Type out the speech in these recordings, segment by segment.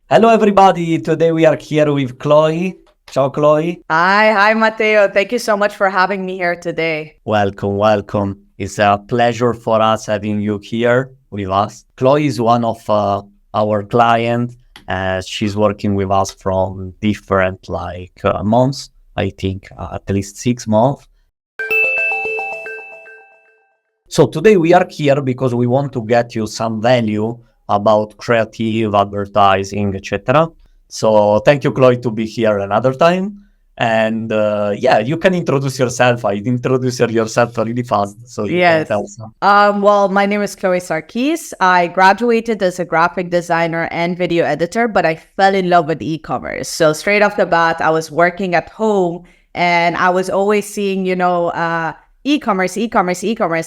Hello, everybody. Today we are here with Chloe. Ciao, Chloe. Hi, Matteo. Thank you so much for having me here today. Welcome, welcome. It's a pleasure for us having you here with us. Chloe is one of our clients. She's working with us from different months, I think at least 6 months. So today we are here because we want to get you some value about creative advertising, etc. So thank you, Chloe, to be here another time. And you can introduce yourself. I introduce yourself really fast, so you can tell Yes. some. Well, my name is Chloe Sarkis. I graduated as a graphic designer and video editor, but I fell in love with e-commerce. So straight off the bat, I was working at home and I was always seeing, e-commerce.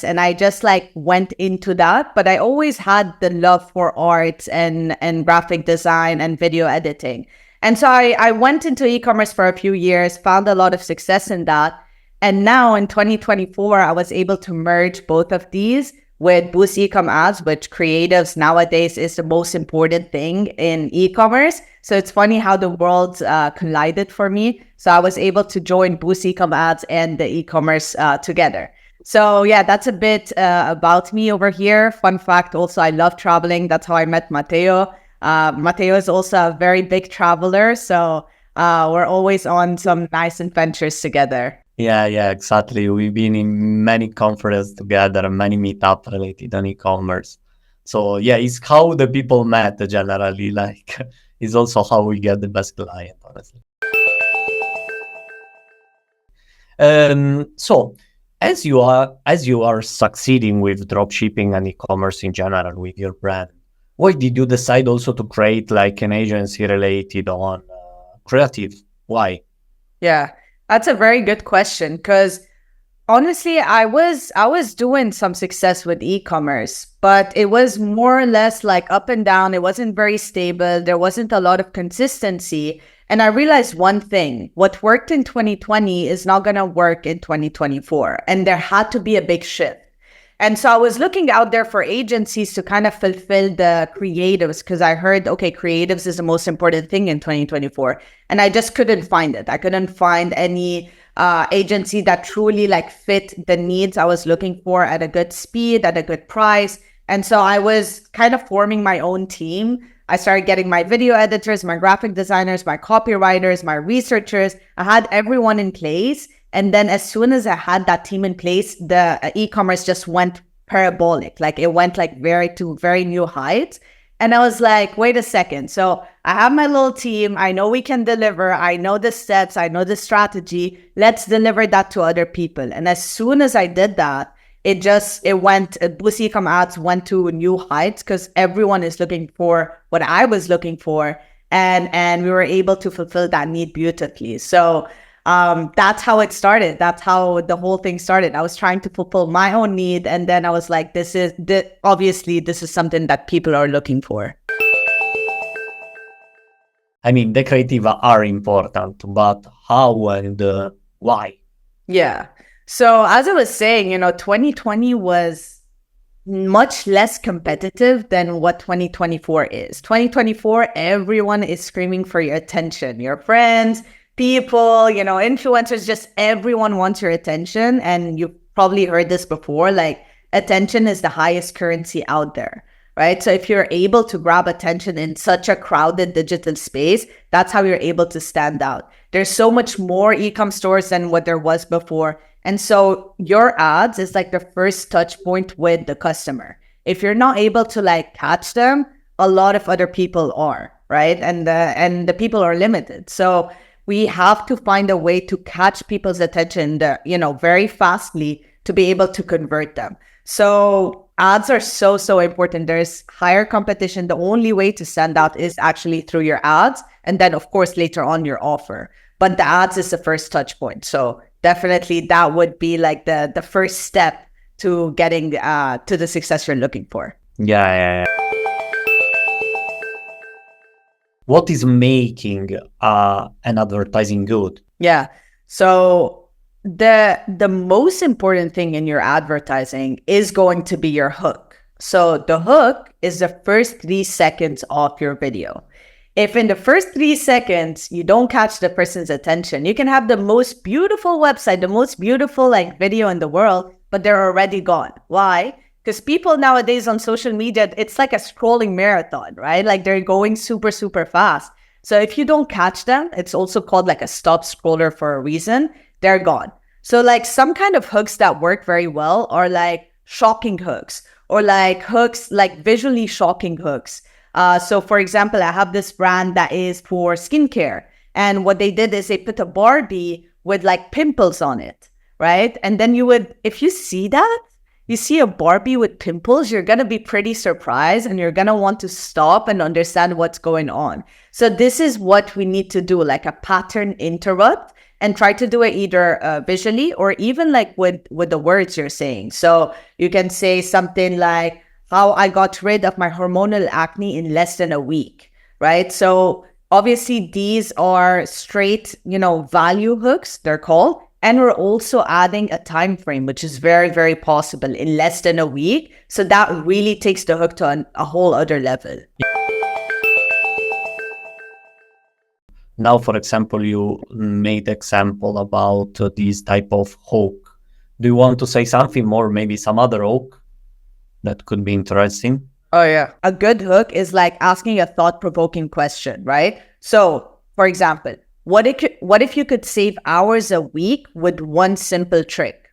And I just went into that. But I always had the love for art and graphic design and video editing. And so I went into e-commerce for a few years, found a lot of success in that. And now in 2024, I was able to merge both of these with Boost Ecom Ads, which creatives nowadays is the most important thing in e-commerce. So it's funny how the worlds collided for me. So I was able to join Boost Ecom Ads and the e-commerce together. So yeah, that's a bit about me over here. Fun fact, also, I love traveling. That's how I met Matteo. Matteo is also a very big traveler. So we're always on some nice adventures together. Yeah, exactly. We've been in many conferences together, many meetups related on e-commerce. So yeah, it's how the people met generally. It's also how we get the best client, honestly. So as you are succeeding with dropshipping and e-commerce in general with your brand, why did you decide also to create like an agency related on creative? Why? Yeah, that's a very good question because honestly, I was doing some success with e-commerce, but it was more or less like up and down. It wasn't very stable. There wasn't a lot of consistency. And I realized one thing, what worked in 2020 is not going to work in 2024. And there had to be a big shift. And so I was looking out there for agencies to kind of fulfill the creatives because I heard, okay, creatives is the most important thing in 2024. And I just couldn't find it. I couldn't find any agency that truly fit the needs I was looking for at a good speed, at a good price. And so I was kind of forming my own team. I started getting my video editors, my graphic designers, my copywriters, my researchers. I had everyone in place. And then as soon as I had that team in place, the e-commerce just went parabolic. It went to very new heights. And I was like, wait a second. So I have my little team. I know we can deliver. I know the steps. I know the strategy. Let's deliver that to other people. And as soon as I did that, Boost Ecom Ads went to new heights because everyone is looking for what I was looking for. And we were able to fulfill that need beautifully. So that's how it started. That's how the whole thing started. I was trying to fulfill my own need. And then I was like, obviously, this is something that people are looking for. I mean, the creative are important, but how and why? Yeah. So as I was saying, 2020 was much less competitive than what 2024 is. 2024, everyone is screaming for your attention, your friends, people, influencers, just everyone wants your attention. And you've probably heard this before, attention is the highest currency out there, right? So if you're able to grab attention in such a crowded digital space, that's how you're able to stand out. There's so much more e-com stores than what there was before. And so your ads is the first touch point with the customer. If you're not able to catch them, a lot of other people are, right? And the people are limited. So we have to find a way to catch people's attention, very fastly to be able to convert them. So ads are so important. There's higher competition. The only way to stand out is actually through your ads. And then, of course, later on your offer. But the ads is the first touch point. So definitely that would be the first step to getting to the success you're looking for. Yeah. What is making an advertising good? Yeah. So the most important thing in your advertising is going to be your hook. So the hook is the first 3 seconds of your video. If in the first 3 seconds you don't catch the person's attention, you can have the most beautiful website, the most beautiful like video in the world, but they're already gone. Why? Because people nowadays on social media, it's like a scrolling marathon, right? Like they're going super, super fast. So if you don't catch them, it's also called like a stop scroller for a reason, they're gone. So like some kind of hooks that work very well are like shocking hooks or like hooks, like visually shocking hooks. So for example, I have this brand that is for skincare. And what they did is they put a Barbie with like pimples on it, right? And then you would, if you see that, you see a Barbie with pimples, you're going to be pretty surprised and you're going to want to stop and understand what's going on. So this is what we need to do, like a pattern interrupt, and try to do it either visually or even like with the words you're saying. So you can say something like, how I got rid of my hormonal acne in less than a week, right? So obviously these are straight, value hooks, they're called. And we're also adding a time frame, which is very, very possible in less than a week. So that really takes the hook to a whole other level. Now, for example, you made example about this type of hook. Do you want to say something more, maybe some other hook that could be interesting? Oh, yeah. A good hook is like asking a thought-provoking question, right? So, for example, what if you could save hours a week with one simple trick?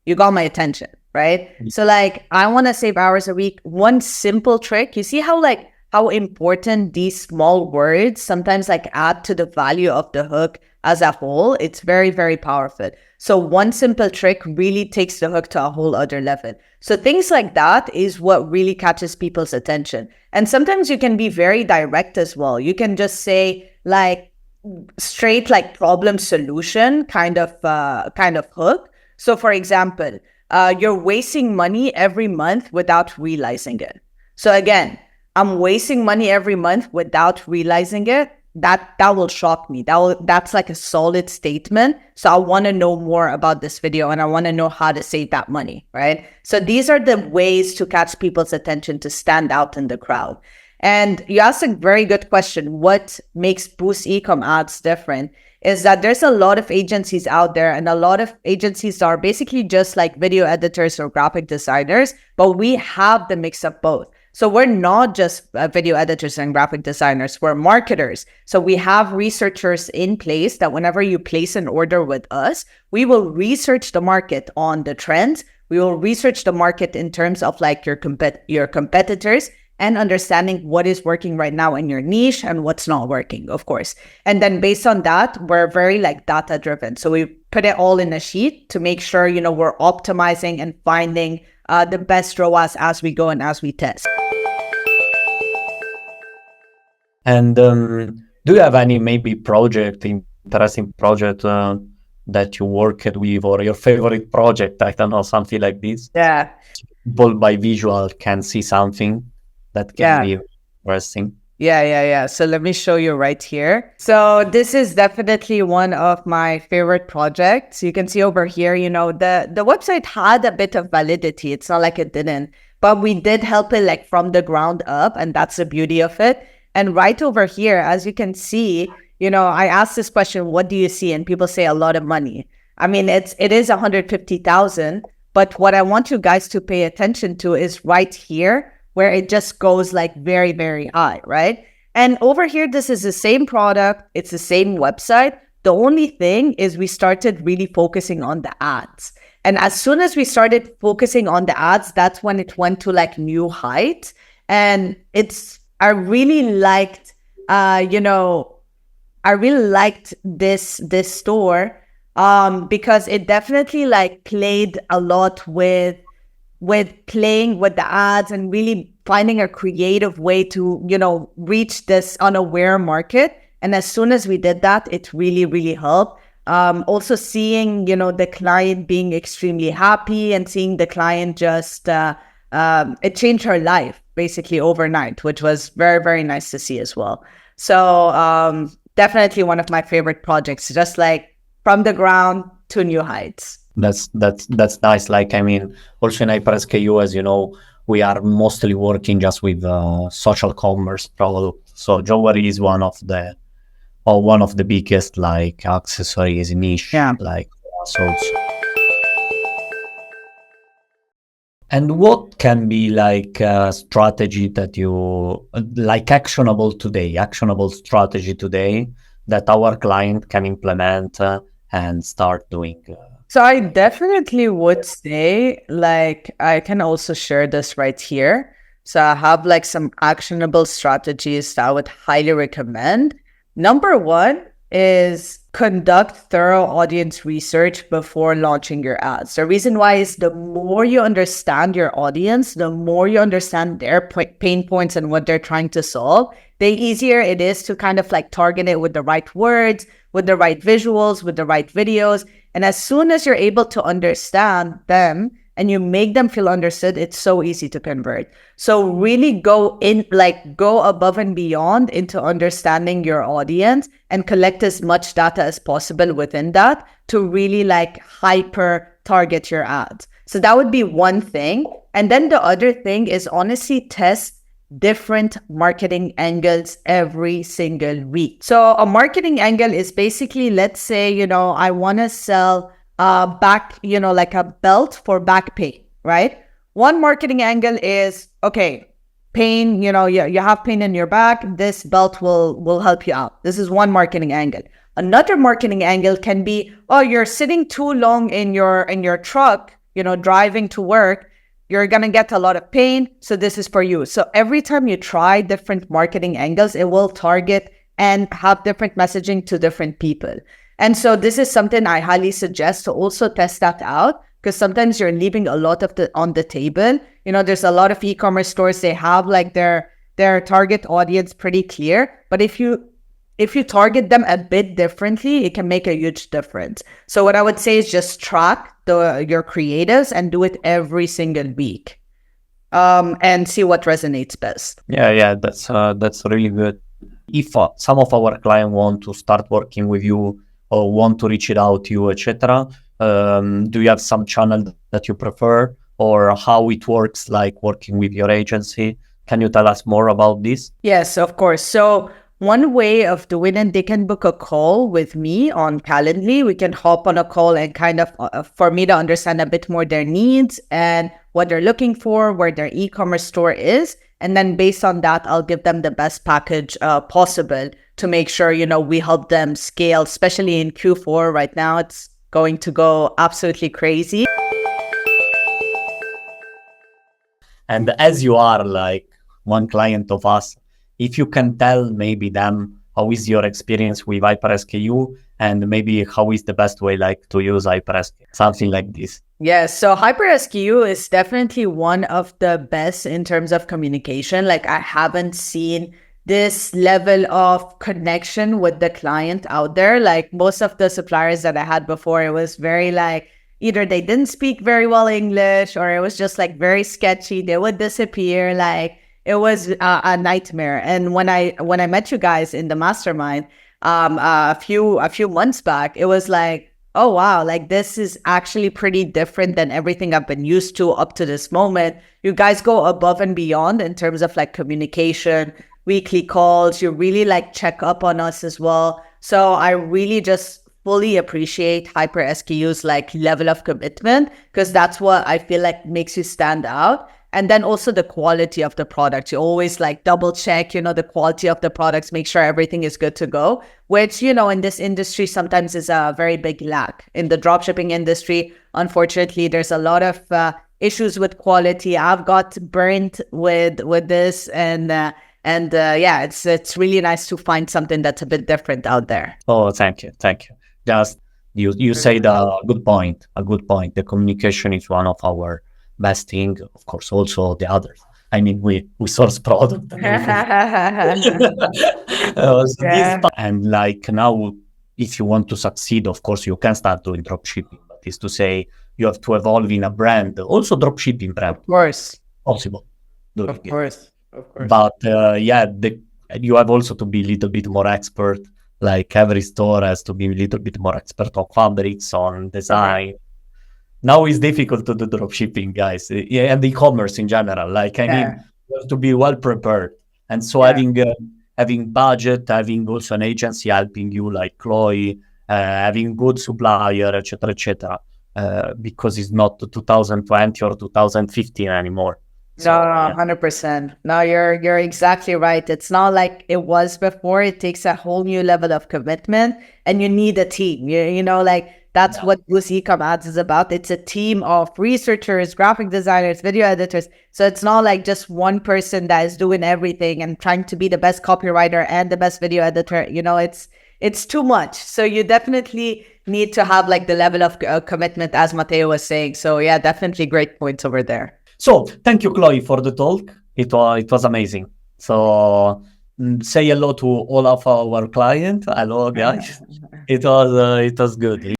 You got my attention, right? So like, I want to save hours a week. One simple trick. You see how important these small words sometimes like add to the value of the hook as a whole. It's very, very powerful. So one simple trick really takes the hook to a whole other level. So things like that is what really catches people's attention. And sometimes you can be very direct as well. You can just say like, straight like problem solution kind of hook. So for example, you're wasting money every month without realizing it. So again, I'm wasting money every month without realizing it. That will shock me. That's like a solid statement. So I want to know more about this video and I want to know how to save that money, right? So these are the ways to catch people's attention, to stand out in the crowd. And you asked a very good question. What makes Boost Ecom ads different is that there's a lot of agencies out there, and a lot of agencies are basically just like video editors or graphic designers, but we have the mix of both. So we're not just video editors and graphic designers, we're marketers. So we have researchers in place that whenever you place an order with us, we will research the market on the trends. We will research the market in terms of like your competitors, and understanding what is working right now in your niche and what's not working, of course. And then based on that, we're very like data driven. So we put it all in a sheet to make sure, we're optimizing and finding the best ROAS as we go and as we test. And do you have any maybe interesting project that you worked with, or your favorite project? I don't know, something like this. Yeah. People by visual can see something that can be interesting. Yeah. So let me show you right here. So this is definitely one of my favorite projects. You can see over here, the website had a bit of validity. It's not like it didn't, but we did help it like from the ground up, and that's the beauty of it. And right over here, as you can see, I asked this question, what do you see? And people say a lot of money. I mean, it is 150,000, but what I want you guys to pay attention to is right here, where it just goes like very, very high, right? And over here, this is the same product. It's the same website. The only thing is we started really focusing on the ads. And as soon as we started focusing on the ads, that's when it went to like new heights. And I really liked, this store because it definitely like played a lot with playing with the ads and really finding a creative way to, reach this unaware market. And as soon as we did that, it really, really helped. Also seeing, the client being extremely happy and seeing the client just, it changed her life basically overnight, which was very, very nice to see as well. So definitely one of my favorite projects, just like from the ground to new heights. That's nice. Like, I mean, also in HyperSKU, as you know, we are mostly working just with social commerce So jewelry is one of the biggest like accessories niche, Yeah. like for us also. And what can be like a strategy that you like actionable strategy today that our client can implement and start doing? So I definitely would say, like, I can also share this right here. So I have like some actionable strategies that I would highly recommend. Number one is conduct thorough audience research before launching your ads. The reason why is the more you understand your audience, the more you understand their pain points and what they're trying to solve, the easier it is to kind of like target it with the right words, with the right visuals, with the right videos. And as soon as you're able to understand them and you make them feel understood, it's so easy to convert. So really go above and beyond into understanding your audience and collect as much data as possible within that to really like hyper target your ads. So that would be one thing. And then the other thing is honestly test different marketing angles every single week. So a marketing angle is basically, let's say, I want to sell back, like a belt for back pain, right? One marketing angle is, okay, pain, you have pain in your back, this belt will help you out. This is one marketing angle. Another marketing angle can be, oh, you're sitting too long in your truck, driving to work, you're going to get a lot of pain. So this is for you. So every time you try different marketing angles, it will target and have different messaging to different people. And so this is something I highly suggest to also test that out, because sometimes you're leaving a lot of on the table. There's a lot of e-commerce stores, they have like their target audience pretty clear. But if you target them a bit differently, it can make a huge difference. So what I would say is just track your creatives and do it every single week, and see what resonates best. Yeah, that's really good. If some of our clients want to start working with you or want to reach it out to you, etc., do you have some channel that you prefer, or how it works, like working with your agency? Can you tell us more about this? Yes, of course. So one way of doing it, they can book a call with me on Calendly. We can hop on a call and kind of, for me to understand a bit more their needs and what they're looking for, where their e-commerce store is. And then based on that, I'll give them the best package possible to make sure, we help them scale, especially in Q4 right now. It's going to go absolutely crazy. And as you are like one client of us, if you can tell maybe them how is your experience with HyperSKU and maybe how is the best way like to use HyperSKU, something like this. Yes, so HyperSKU is definitely one of the best in terms of communication. Like I haven't seen this level of connection with the client out there. Like most of the suppliers that I had before, it was very like, either they didn't speak very well English or it was just like very sketchy. They would disappear. Like it was a nightmare. And when I met you guys in the mastermind a few months back, it was like, oh wow, like this is actually pretty different than everything I've been used to up to this moment. You guys go above and beyond in terms of like communication, weekly calls. You really like check up on us as well. So I really just fully appreciate HyperSKU's like level of commitment, because that's what I feel like makes you stand out. And then also the quality of the product. You always like double check, the quality of the products, make sure everything is good to go, which, in this industry sometimes is a very big lack. In the dropshipping industry, unfortunately, there's a lot of issues with quality. I've got burnt with this, and yeah, it's really nice to find something that's a bit different out there. Oh, thank you. Just you said a good point. The communication is one of our best thing. Of course, also the others. I mean, we source product and and like now, if you want to succeed, of course, you can start doing dropshipping. But is to say you have to evolve in a brand, also dropshipping brand. Of course, possible. Of course. But you have also to be a little bit more expert. Like every store has to be a little bit more expert on fabrics, on design. Okay. Now it's difficult to do dropshipping, guys. Yeah, and e-commerce in general. Like, I mean, you have to be well prepared. And so having having budget, having also an agency helping you like Chloe, having good supplier, etc., etc. Because it's not 2020 or 2015 anymore. So, No, no, yeah. 100%. No, you're exactly right. It's not like it was before. It takes a whole new level of commitment, and you need a team. You know, like that's Yeah. what Boost Ecom Ads is about. It's a team of researchers, graphic designers, video editors. So it's not like just one person that is doing everything and trying to be the best copywriter and the best video editor. You know, it's too much. So you definitely need to have like the level of commitment, as Matteo was saying. So yeah, definitely great points over there. So thank you, Chloe, for the talk. It was amazing. So say hello to all of our clients. Hello, guys. It was good.